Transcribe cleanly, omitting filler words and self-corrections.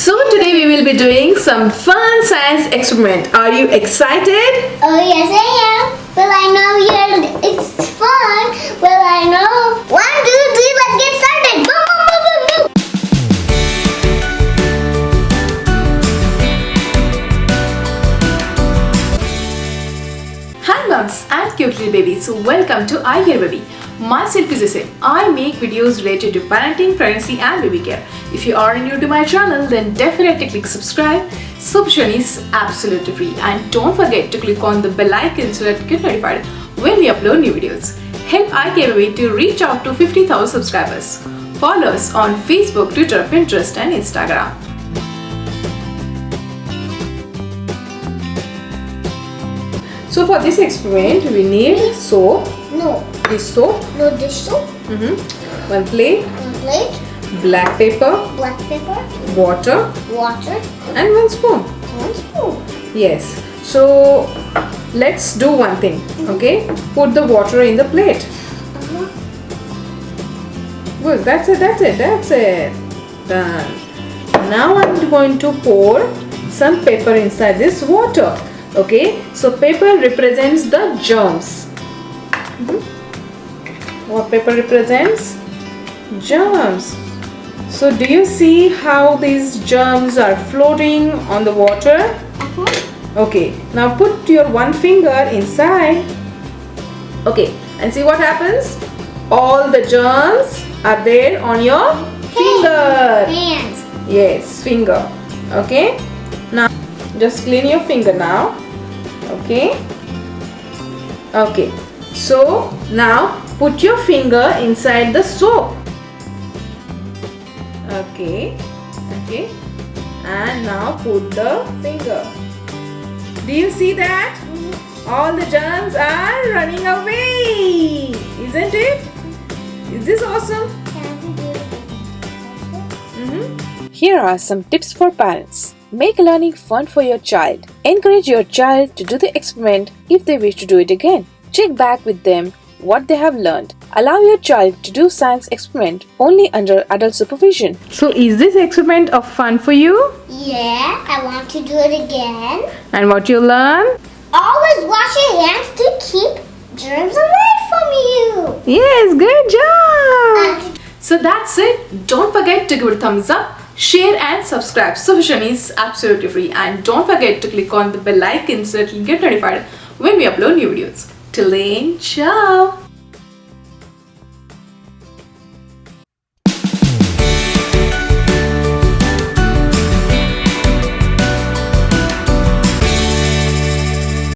So today we will be doing some fun science experiment. Are you excited? Oh yes I am. Well I know it's fun. Well I know. 1, 2, 3, let's get started. Boom, boom, boom, boom, boom. Hi moms and cute little babies. Welcome to ICAREBABY. Myself is Ase. I make videos related to parenting, pregnancy and baby care. If you are new to my channel, then definitely click subscribe. Subscription is absolutely free, and don't forget to click on the bell icon so that you get notified when we upload new videos. Help ICAREBABY to reach out to 50,000 subscribers. Follow us on Facebook, Twitter, Pinterest and Instagram. So for this experiment, we need soap. No. This soap. No dish soap. One plate. One plate. Black pepper. Black pepper. Water. Water. And 1 spoon. 1 spoon. Yes. So let's do one thing. Okay. Put the water in the plate. Good. That's it. That's it. That's it. Done. Now I'm going to pour some pepper inside this water. Okay. So pepper represents the germs. What pepper represents? Germs. So do you see how these germs are floating on the water? Okay, now put your 1 finger inside. Okay, and see what happens? All the germs are there on your finger. Hands. Yes, finger. Okay, now just clean your finger now. Okay. Okay, so now put your finger inside the soap. Okay, okay, and now put the finger. Do you see that? All the germs are running away, isn't it? Is this awesome? Here are some tips for parents. Make learning fun for your child. Encourage your child to do the experiment if they wish to do it again. Check back with them what they have learned. Allow your child to do science experiment only under adult supervision. So is this experiment of fun for you? Yeah, I want to do it again. And what you learn? Always wash your hands to keep germs away from you. Yes, good job. So that's it. Don't forget to give it a thumbs up, share and subscribe. Subscription is absolutely free, and don't forget to click on the bell icon so that you'll get notified when we upload new videos. Till then, ciao.